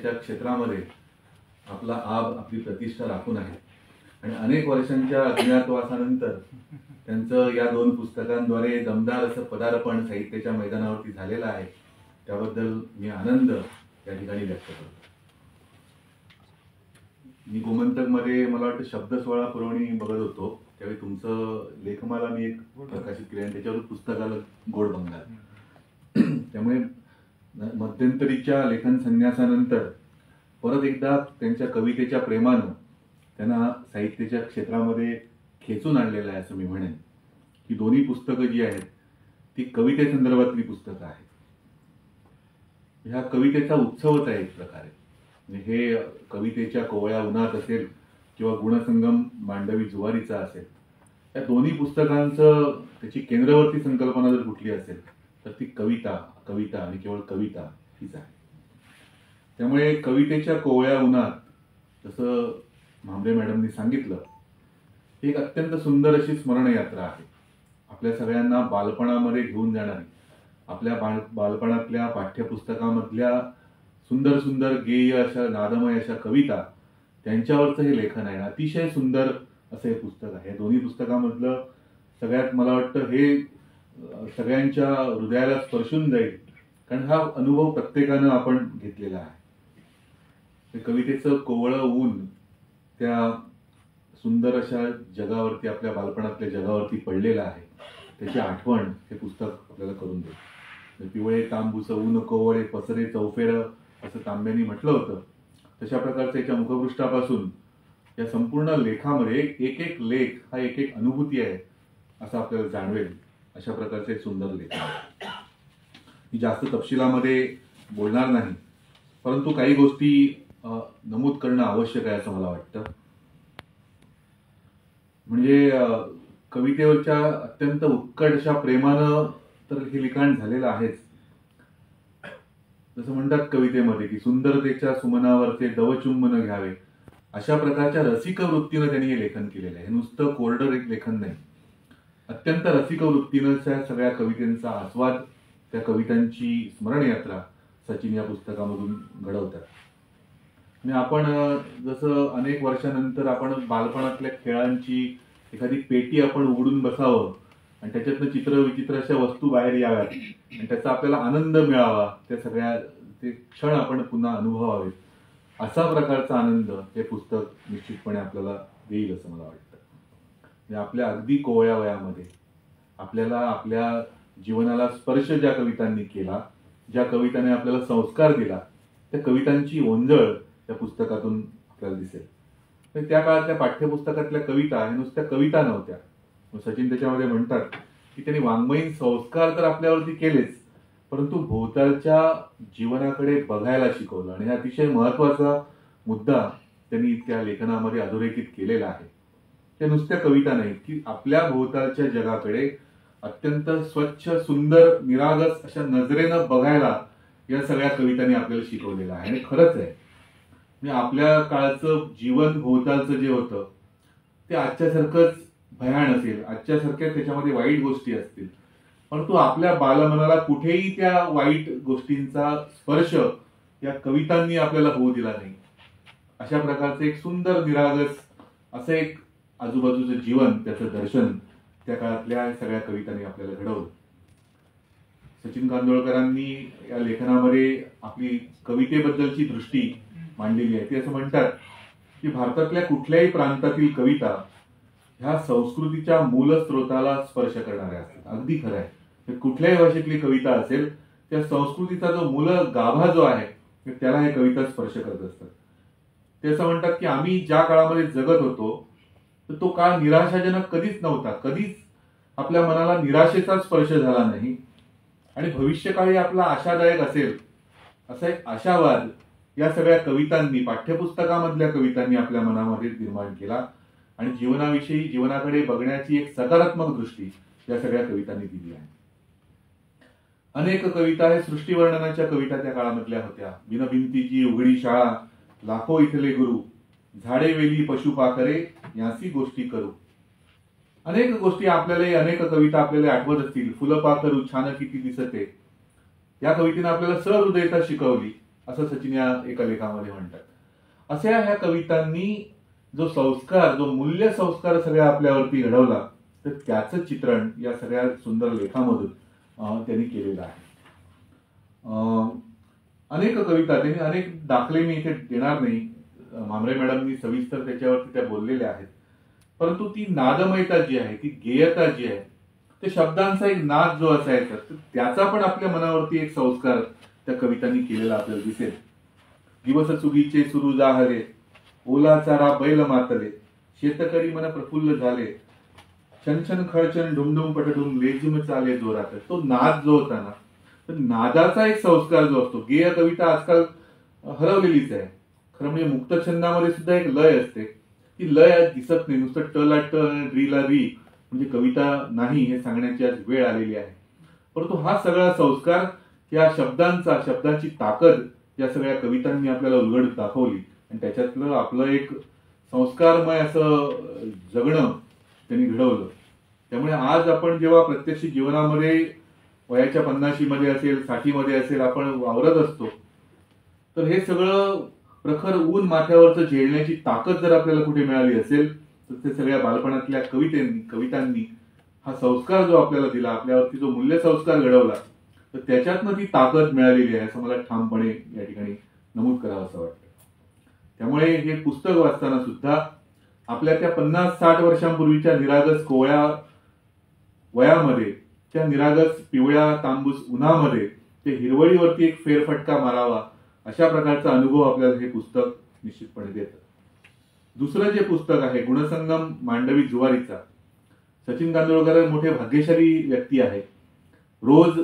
साहित्याच्या क्षेत्रामध्ये आपला आपली प्रतिष्ठा राखून आहे आणि अनेक वर्षांच्या अज्ञातवासानंतर त्यांचं या 2 पुस्तकांद्वारे दमदार असं पदार्पण साहित्याच्या मैदानावरती झालेलं आहे. त्याबद्दल मी आनंद या ठिकाणी व्यक्त करतो. मी गोमंतकमध्ये मला वाटतं शब्दस्वळा पुरवणी बघत होतो, त्यावेळी तुमचं लेखमाला मी एक प्रकाशित केलं आणि त्याच्यावर पुस्तकाला गोड बंगाल. त्यामुळे मध्यंतरीच्या लेखन संन्यासानंतर परत एकदा त्यांच्या कवितेच्या प्रेमानं त्यांना साहित्याच्या क्षेत्रामध्ये खेचून आणलेलं आहे असं मी म्हणेन. की दोन्ही पुस्तकं जी आहेत ती कवितेसंदर्भातली पुस्तकं आहेत. ह्या कवितेचा उत्सवच आहे एक प्रकारे. हे कवितेच्या कोवळ्या उन्हात असेल किंवा गुणसंगम मांडवी जुवारीचा असेल, या दोन्ही पुस्तकांचं त्याची केंद्रवर्ती संकल्पना जर कुठली असेल तर ती कविता आणि केवळ कविता हीच आहे. त्यामुळे कवितेच्या कोवळ्या उन्हात जसं भांबरे मॅडमनी सांगितलं, एक अत्यंत सुंदर अशी स्मरणयात्रा आहे. आपल्या सगळ्यांना बालपणामध्ये घेऊन जाणारी, आपल्या बालपणातल्या पाठ्यपुस्तकामधल्या सुंदर सुंदर गेय अशा नादमय अशा कविता, त्यांच्यावरचं हे लेखन आहे. अतिशय सुंदर असं हे पुस्तक आहे. दोन्ही पुस्तकामधलं सगळ्यात मला वाटतं हे सगळ्यांच्या हृदयाला स्पर्शून जाईल, कारण हा अनुभव प्रत्येकानं आपण घेतलेला आहे. कवितेचं कोवळं ऊन त्या सुंदर अशा जगावरती, आपल्या बालपणातल्या जगावरती पडलेलं आहे. त्याची आठवण हे पुस्तक आपल्याला करून देतं. पिवळे तांबूस ऊन कोवळे पसरे चौफेर असं तांब्यांनी म्हटलं होतं. तशा प्रकारचं याच्या मुखपृष्ठापासून या संपूर्ण लेखामध्ये एक एक लेख हा एक एक अनुभूती आहे असं आपल्याला जाणवेल. अशा प्रकारचे एक सुंदर लेख आहे. मी जास्त तपशिलामध्ये बोलणार नाही, परंतु काही गोष्टी नमूद करणं आवश्यक आहे असं मला वाटतं. म्हणजे कवितेवरच्या अत्यंत उत्कट अशा प्रेमानं तर हे लिखाण झालेलं आहेच. जसं म्हणतात कवितेमध्ये की सुंदरतेच्या सुमनावरचे दवचुंबन घ्यावे, अशा प्रकारच्या रसिक वृत्तीनं त्यांनी हे लेखन केलेलं आहे. हे नुसतं कोरडं एक लेखन नाही, अत्यंत रसिक वृत्तीनं त्या सगळ्या कवितेचा आस्वाद, त्या कवितांची स्मरणयात्रा सचिन या पुस्तकामधून घडवतात. आणि आपण जसं अनेक वर्षानंतर आपण बालपणातल्या खेळांची एखादी पेटी आपण उघडून बसावं आणि त्याच्यातनं चित्र विचित्र अशा वस्तू बाहेर याव्यात आणि त्याचा आपल्याला आनंद मिळावा, त्या सगळ्या ते क्षण आपण पुन्हा अनुभवावेत, असा प्रकारचा आनंद हे पुस्तक निश्चितपणे आपल्याला देईल असं मला वाटतं. म्हणजे आपल्या अगदी कोवळ्या वयामध्ये आपल्याला आपल्या जीवनाला स्पर्श ज्या कवितांनी केला, ज्या कवितांनी आपल्याला संस्कार दिला, त्या कवितांची ओंजळ त्या पुस्तकातून आपल्याला दिसेल. त्या काळातल्या पाठ्यपुस्तकातल्या कविता ह्या नुसत्या कविता नव्हत्या. सचिन त्याच्यामध्ये म्हणतात की त्यांनी वाङ्मयीन संस्कार तर आपल्यावरती केलेच, परंतु भोवतालच्या जीवनाकडे बघायला शिकवलं. आणि हा अतिशय महत्वाचा मुद्दा त्यांनी त्या लेखनामध्ये अधोरेखित केलेला आहे. त्या नुसत्या कविता नाहीत, की आपल्या भोवतालच्या जगाकडे अत्यंत स्वच्छ सुंदर निरागस अशा नजरेनं बघायला या सगळ्या कवितांनी आपल्याला शिकवलेलं आहे. आणि खरंच आहे, आपल्या काळचं जीवन भोवतालचं जे होतं ते आजच्यासारखंच भयान असेल, आजच्यासारख्या त्याच्यामध्ये वाईट गोष्टी असतील, परंतु आपल्या बालमनाला कुठेही त्या वाईट गोष्टींचा स्पर्श या कवितांनी आपल्याला होऊ दिला नाही. अशा प्रकारचं एक सुंदर निरागस असं एक आजूबाजूचं जीवन, त्याचं दर्शन त्या काळातल्या सगळ्या कवितांनी आपल्याला घडवलं. सचिन कांदोळकरांनी या लेखनामध्ये आपली कवितेबद्दलची दृष्टी मांडलेली आहे. ते असं म्हणतात की भारतातल्या कुठल्याही प्रांतातील कविता ह्या संस्कृतीच्या मूलस्त्रोताला स्पर्श करणाऱ्या असतात. अगदी खरं आहे. कुठल्याही भाषेतली कविता असेल, त्या संस्कृतीचा जो मूल गाभा जो आहे त्याला हे कविता स्पर्श करत असतात. ते असं म्हणतात की आम्ही ज्या काळामध्ये जगत होतो तर तो काळ निराशाजनक कधीच नव्हता, कधीच आपल्या मनाला निराशेचा स्पर्श झाला नाही. आणि भविष्यकाळी आपला आशादायक असेल असा एक आशावाद या सगळ्या कवितांनी, पाठ्यपुस्तकामधल्या कवितांनी आपल्या मनामध्ये निर्माण केला. आणि जीवनाविषयी, जीवनाकडे बघण्याची एक सकारात्मक दृष्टी या सगळ्या कवितांनी दिली आहे. अनेक कविता हे सृष्टीवर्णनाच्या कविता त्या काळामधल्या होत्या. बिनभिंतीची उघडी शाळा, लाखो इथले गुरु, झाडे वेली पशुपाखरे यासी गोष्टी करू. अनेक गोष्टी आपल्याला, अनेक कविता आपल्याला आठवत असतील. फुलपाखरू छान किती दिसते, या कवितेने आपल्याला सहृदयता शिकवली. असं सचिन या एका लेखामध्ये म्हणतात. अशा ह्या कवितांनी जो संस्कार, जो मूल्य संस्कार सगळ्या आपल्यावरती घडवला, तर त्याचं चित्रण या सगळ्या सुंदर लेखामधून त्यांनी केलेलं आहे. अनेक कविता, त्यांनी अनेक दाखले मी इथे देणार नाही, मांभरे मॅडमनी सविस्तर त्याच्यावरती त्या बोललेल्या आहेत. परंतु ती नादमयता जी आहे, ती गेयता जी आहे, ते शब्दांचा एक नाद जो असायचा, तर त्याचा पण आपल्या मनावरती एक संस्कार त्या कवितांनी केलेला आपल्याला दिसेल. दिवस चुगीचे सुरू जाहरे, ओला चारा बैल मातले, शेतकरी मन प्रफुल्ल झाले, छनछन खळचन ढुमढुम पटढुम लेझिम चाले जोरात. तो नाद जो होता ना, तर नादाचा एक संस्कार जो असतो. गेय कविता आजकाल हरवलेलीच आहे. खरं म्हणजे मुक्त छंदामध्ये सुद्धा एक लय असते, ती लय दिसत नाही. नुसतं ट ला ट, री ला री म्हणजे कविता नाही हे सांगण्याची आज वेळ आलेली आहे. परंतु हा सगळा संस्कार या शब्दांचा, शब्दाची ताकद या सगळ्या कवितांनी आपल्याला उलगडून दाखवली आणि त्याच्यातलं आपलं एक संस्कारमय असं जगणं त्यांनी घडवलं. त्यामुळे आज आपण जेव्हा प्रत्यक्ष जीवनामध्ये वयाच्या 50 मध्ये असेल, 60 मध्ये असेल, आपण वावरत असतो, तर हे सगळं प्रखर ऊन माथ्यावरचं झेलण्याची ताकद जर आपल्याला कुठे मिळाली असेल, तर ते सगळ्या बालपणातल्या कवितांनी हा संस्कार जो आपल्याला दिला, आपल्यावरती जो मूल्य संस्कार घडवला, तर त्याच्यातनं ती ताकद मिळालेली आहे असं मला ठामपणे या ठिकाणी नमूद करावं असं वाटतं. त्यामुळे हे पुस्तक वाचताना सुद्धा आपल्या त्या 50-60 वर्षांपूर्वीच्या निरागस कोवळ्या वयामध्ये, त्या निरागस पिवळ्या तांबूस उन्हामध्ये ते हिरवळीवरती एक फेरफटका मारावा, अशा प्रकारचा अनुभव आपल्याला हे पुस्तक निश्चितपणे देतं. दुसरं जे पुस्तक आहे गुणसंगम मांडवी जुवारीचा, सचिन कांदोळकर मोठे भाग्यशाली व्यक्ती आहे. रोज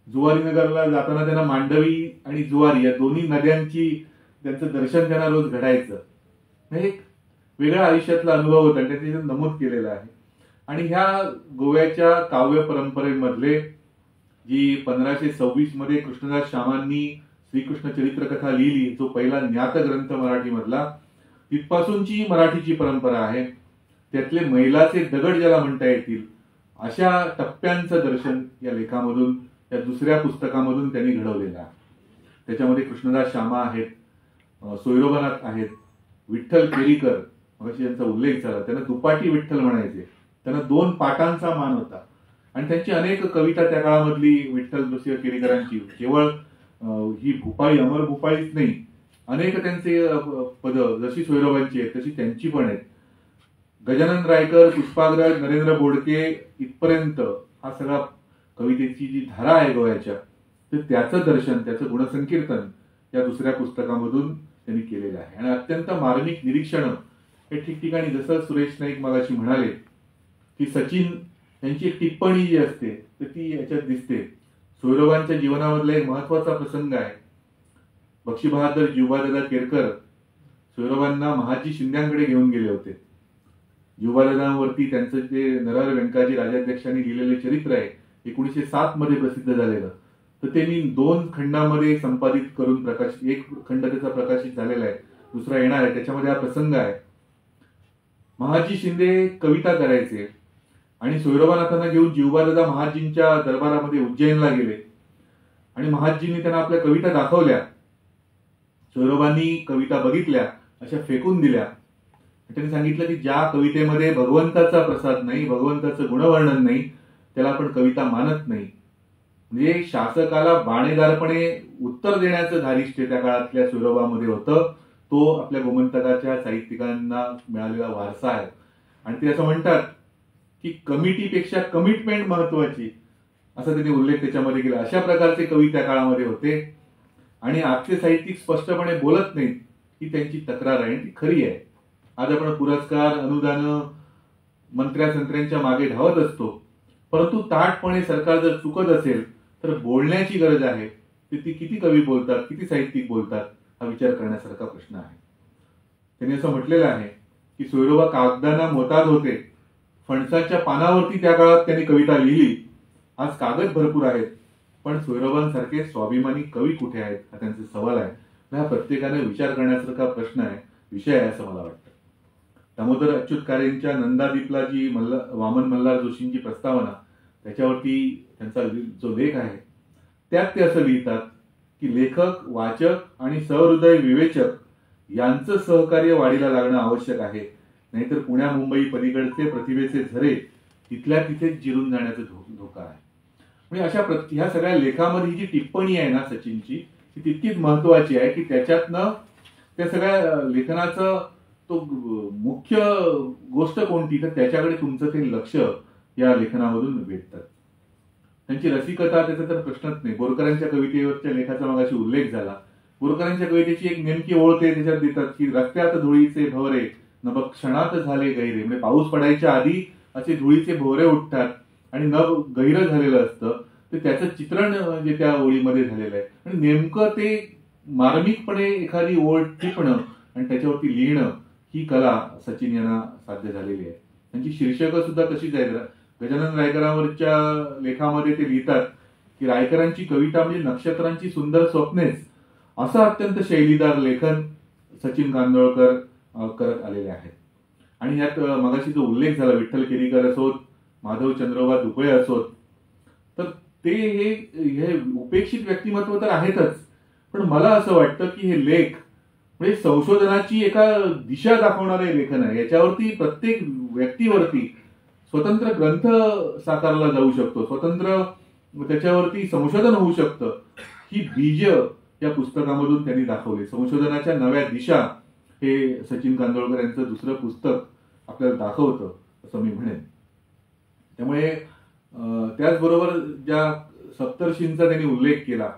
जुवारीनगरला जाताना त्यांना मांडवी आणि जुवारी या दोन्ही नद्यांची त्यांचं दर्शन त्यांना रोज घडायचं. हे एक वेगळा आयुष्यातला अनुभव होता आणि त्यांनी नमूद केलेला आहे. आणि ह्या गोव्याच्या काव्य परंपरेमधले जी 1526 मध्ये कृष्णदास श्यामांनी श्रीकृष्ण चरित्रकथा लिहिली, जो पहिला ज्ञात ग्रंथ मराठीमधला, तिथपासूनची मराठीची परंपरा आहे. त्यातले मैलाचे दगड ज्याला म्हणता येतील, अशा टप्प्यांचं दर्शन या लेखामधून, या दुसऱ्या पुस्तकामधून त्यांनी घडवलेलं आहे. त्याच्यामध्ये कृष्णदास श्यामा आहेत, सोयरोबनाथ आहेत, विठ्ठल केरीकर, मगाशी यांचा उल्लेख झाला, त्यांना दुपाटी विठ्ठल म्हणायचे, त्यांना 2 पाटांचा मान होता. आणि त्यांची अनेक कविता त्या काळामधली विठ्ठल जोशी केरीकरांची, केवळ ही भूपाळी, अमर भूपाळीच नाही, अनेक त्यांचे पद जशी सोयरोबांची आहेत तशी त्यांची पण आहेत. गजानन रायकर, पुष्पाग्रज, नरेंद्र बोडके इथपर्यंत हा सगळा कवितेची जी धारा आहे गोव्याच्या, तर त्याचं दर्शन, त्याचं गुणसंकीर्तन या दुसऱ्या पुस्तकामधून त्यांनी केलेलं आहे. आणि अत्यंत मार्मिक निरीक्षणं हे ठिकठिकाणी, जसं सुरेश नाईक मगाशी म्हणाले की सचिन यांची एक टिप्पणी जी असते तर ती याच्यात दिसते. सोयरोबांच्या जीवनामधला एक महत्वाचा प्रसंग आहे. बक्षी बहादर जीवबादादा केरकर सोयरोबांना महाजी शिंद्यांकडे घेऊन गेले होते. जीवबादादांवरती त्यांचं जे नरहर व्यंकाजी राजाध्यक्षांनी लिहिलेले चरित्र आहे 1907 मध्ये प्रसिद्ध झालेलं, तर ते मी 2 खंडामध्ये संपादित करून प्रकाशित, एक खंड त्याचा प्रकाशित झालेला आहे, दुसरा येणार आहे. त्याच्यामध्ये हा प्रसंग आहे. महाजी शिंदे कविता करायचे आणि सोयरोबानाथांना घेऊन जीवबादादा महाजींच्या दरबारामध्ये उज्जैनला गेले आणि महाजींनी त्यांना आपल्या कविता दाखवल्या. सोयरोबांनी कविता बघितल्या, अशा फेकून दिल्या. त्यांनी सांगितलं की ज्या कवितेमध्ये भगवंताचा प्रसाद नाही, भगवंताचं गुणवर्णन नाही, त्याला आपण कविता मानत नाही. म्हणजे शासकाला बाणेदारपणे उत्तर देण्याचं धारिष्ट्य त्या काळातल्या सोयरोबामध्ये होतं. तो आपल्या गोमंतकाच्या साहित्यिकांना मिळालेला वारसा आहे. आणि ते असं म्हणतात की कमिटीपेक्षा कमिटमेंट महत्वाची, असा त्यांनी उल्लेख त्याच्यामध्ये केला. अशा प्रकारचे कवी त्या काळामध्ये होते. आणि आजचे साहित्यिक स्पष्टपणे बोलत नाहीत ही त्यांची तक्रार आहे, ती खरी आहे. आज आपण पुरस्कार, अनुदान, मंत्र्या-संत्र्यांच्या मागे धावत असतो, परंतु ताठपणे सरकार जर चुकत असेल तर बोलण्याची गरज आहे. ती किती कवी बोलतात, किती साहित्यिक बोलतात, हा विचार करण्यासारखा प्रश्न आहे. त्यांनी असं म्हटलेलं आहे की सोयरोबा कागदांना मोताद होते, फणसाच्या पानावरती त्या काळात त्यांनी कविता लिहिली. आज कागद भरपूर आहेत, पण सोयरोबांसारखे स्वाभिमानी कवी कुठे आहेत, हा त्यांचा सवाल आहे. हा प्रत्येकाने विचार करण्यासारखा प्रश्न आहे, विषय आहे असं मला वाटतं. दामोदर अच्युत कारेंच्या नंदादीपला जी वामन मल्हार जोशींची प्रस्तावना, त्याच्यावरती त्यांचा जो लेख आहे, त्यात ते असं लिहितात की लेखक, वाचक आणि सहृदय विवेचक यांचं सहकार्य वाढीला लागणं आवश्यक आहे, नाहीतर पुण्या मुंबई पलीकडचे प्रतिभेचे झरे तिथल्या तिथेच जिरून जाण्याचा धोका आहे. म्हणजे अशा ह्या सगळ्या लेखामध्ये ही जी टिप्पणी आहे ना सचिनची, ती तितकीच महत्वाची आहे की त्याच्यातनं त्या सगळ्या लेखनाचं तो मुख्य गोष्ट कोणती, तर त्याच्याकडे तुमचं ते लक्ष या लेखनामधून भेटतात. त्यांची रसिकता त्याचा तर प्रश्नच नाही. बोरकरांच्या कवितेवरच्या लेखाचा मगाशी उल्लेख झाला. बोरकरांच्या कवितेची एक नेमकी ओळ ते त्याच्यात देतात की रस्त्यात धुळीचे भवरे नभ क्षणात झाले गैरे. म्हणजे पाऊस पडायच्या आधी असे धुळीचे भोवरे उठतात आणि नभ गैर झालेलं असतं, तर त्याचं चित्रण जे त्या ओळीमध्ये झालेलं आहे. आणि नेमकं ते मार्मिकपणे एखादी ओळ टिपणं आणि त्याच्यावरती लिहिणं, ही कला सचिन यांना साध्य झालेली आहे. त्यांची शीर्षकं सुद्धा तशीच आहेत. गजानन रायकरांवरच्या लेखामध्ये ते लिहितात की रायकरांची कविता म्हणजे नक्षत्रांची सुंदर स्वप्नेच, असं अत्यंत शैलीदार लेखन सचिन कांदोळकर करत आलेले आहेत. आणि यात मगाशी जो उल्लेख झाला, विठ्ठल केरीकर असोत, माधव चंद्रोबा दुपळे असोत, तर ते हे उपेक्षित व्यक्तिमत्व तर आहेतच, पण मला असं वाटतं की हे लेख म्हणजे संशोधनाची एका दिशा दाखवणारे लेखन आहे. याच्यावरती प्रत्येक व्यक्तीवरती स्वतंत्र ग्रंथ साकारला जाऊ शकतो, स्वतंत्र त्याच्यावरती संशोधन होऊ शकतं. ही बीज या पुस्तकामधून त्यांनी दाखवली. संशोधनाच्या नव्या दिशा हे सचिन कांदोळकर यांचं दुसरं पुस्तक आपल्याला दाखवतं असं मी म्हणेन. त्यामुळे त्याचबरोबर ज्या सप्तर्षींचा त्यांनी उल्लेख केला,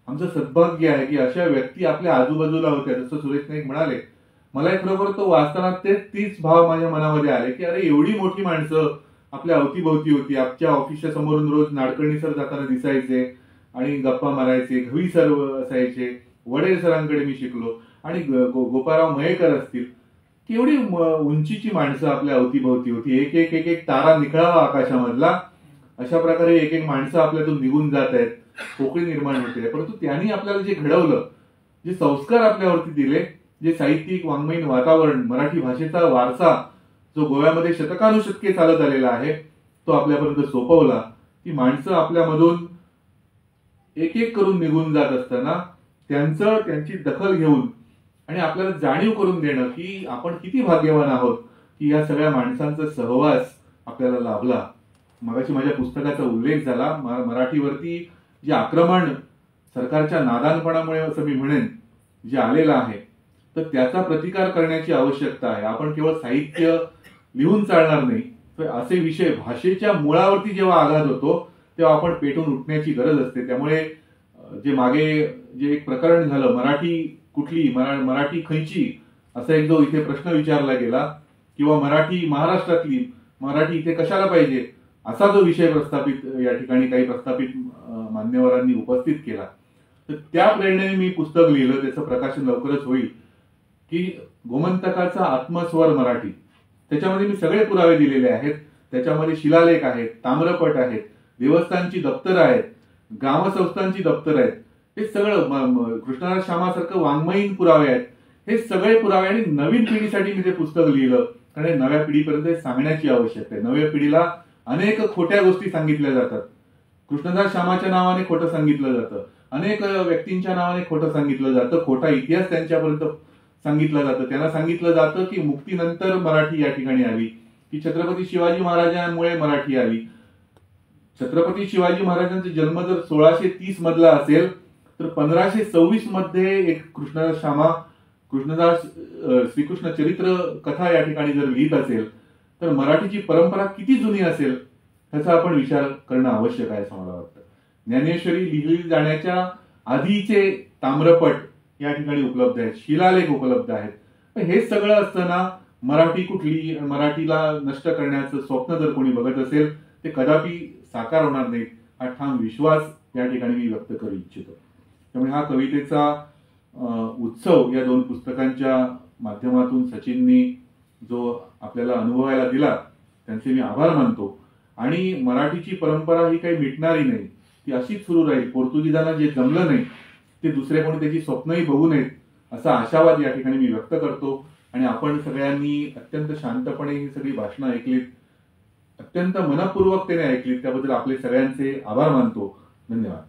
आमचं सद्भाग्य आहे की अशा व्यक्ती आपल्या आजूबाजूला होत्या. जसं सुरेश नाईक म्हणाले, मला खरोखर तो वाचताना तीच भाव माझ्या मनामध्ये आले की अरे एवढी मोठी माणसं आपल्या अवतीभोवती होती. आमच्या ऑफिसच्या समोरून रोज नाडकर्णी सर जाताना दिसायचे आणि गप्पा मारायचे. घवी सर असायचे, वडेल सरांकडे मी शिकलो, आणि गोपाळराव मयेकर असतील. केवढी उंचीची माणसं आपल्या अवतीभोवती होती. एक एक एक एक तारा निखळावा आकाशामधला, अशा प्रकारे एक एक माणसं आपल्यातून निघून जात आहेत, पोकळी निर्माण होते. परंतु त्यांनी आपल्याला जे घडवलं, जे संस्कार आपल्यावरती दिले, जे साहित्यिक वाङ्मयीन वातावरण, मराठी भाषेचा वारसा जो गोव्यामध्ये शतकानुशतके चालत आलेला आहे, तो आपल्यापर्यंत सोपवला. ती माणसं आपल्यामधून एक एक करून निघून जात असताना त्यांची दखल घेऊन आणि आपल्याला जाणीव करून देणं की आपण किती भाग्यवान आहोत की या सगळ्या माणसांचा सहवास आपल्याला लाभला. मगाशी माझ्या पुस्तकाचा उल्लेख झाला. मराठीवरती जे आक्रमण सरकारच्या नादानपणामुळे असं मी म्हणेन जे आलेलं आहे, तर त्याचा प्रतिकार करण्याची आवश्यकता आहे. आपण केवळ साहित्य लिहून चालणार नाही, तर असे विषय भाषेच्या मुळावरती जेव्हा आघात होतो तेव्हा आपण पेटून उठण्याची गरज असते. त्यामुळे जे मागे जे एक प्रकरण झालं, मराठी कुठली, मराठी खैची, असा एक जो इथे प्रश्न विचारला गेला, किंवा मराठी महाराष्ट्रातली, मराठी इथे कशाला पाहिजे, असा जो विषय प्रस्थापित या ठिकाणी काही प्रस्थापित मान्यवरांनी उपस्थित केला, तर त्या प्रेरणेने मी पुस्तक लिहिलं. त्याचं प्रकाशन लवकरच होईल की गोमंतकाचा आत्मस्वर मराठी. त्याच्यामध्ये मी सगळे पुरावे दिलेले आहेत. त्याच्यामध्ये शिलालेख आहेत, ताम्रपट आहेत, देवस्थानची दप्तरं आहेत, ग्रामसंस्थांची दप्तरं आहेत. हे सगळं कृष्णराज श्यामासारखं वाङ्मयीन पुरावे आहेत. हे सगळे पुरावे आणि नवीन पिढीसाठी मी ते पुस्तक लिहिलं, कारण नव्या पिढीपर्यंत सांगण्याची आवश्यकता आहे. नव्या पिढीला अनेक खोट्या गोष्टी सांगितल्या जातात. कृष्णदास श्यामाच्या नावाने खोटं सांगितलं जातं, अनेक व्यक्तींच्या नावाने खोटं सांगितलं जातं, खोटा इतिहास त्यांच्यापर्यंत सांगितलं जातं. त्यांना सांगितलं जातं की मुक्तीनंतर मराठी या ठिकाणी आली, की छत्रपती शिवाजी महाराजांमुळे मराठी आली. छत्रपती शिवाजी महाराजांचा जन्म जर 1630 मधला असेल, तर 1526 मध्ये एक कृष्णदास श्रीकृष्ण चरित्र कथा या ठिकाणी जर लिहित असेल, तर मराठीची परंपरा किती जुनी असेल ह्याचा आपण विचार करणं आवश्यक आहे असं मला वाटतं. ज्ञानेश्वरी लिहिली जाण्याच्या आधीचे ताम्रपट या ठिकाणी उपलब्ध आहेत, शिलालेख उपलब्ध आहेत. हे सगळं असताना मराठी कुठली, मराठीला नष्ट करण्याचं स्वप्न जर कोणी बघत असेल, ते कदापि साकार होणार नाही, हा ठाम विश्वास या ठिकाणी मी व्यक्त करू इच्छितो. त्यामुळे हा कवितेचा उत्सव या दोन पुस्तकांच्या माध्यमातून सचिननी जो आपल्याला अनुभवायला दिला, त्यांचे मी आभार मानतो. आणि मराठीची परंपरा ही काही मिटणारी नाही, ती अशीच सुरू राहील. पोर्तुगीजांना जे जमलं नाही ते दुसरे कोणी त्याची स्वप्नही बघू नयेत असा आशावाद या ठिकाणी मी व्यक्त करतो. आणि आपण सगळ्यांनी अत्यंत शांतपणे ही सगळी भाषणं ऐकलीत, अत्यंत मनपूर्वकतेने ऐकलीत, त्याबद्दल आपले सगळ्यांचे आभार मानतो. धन्यवाद.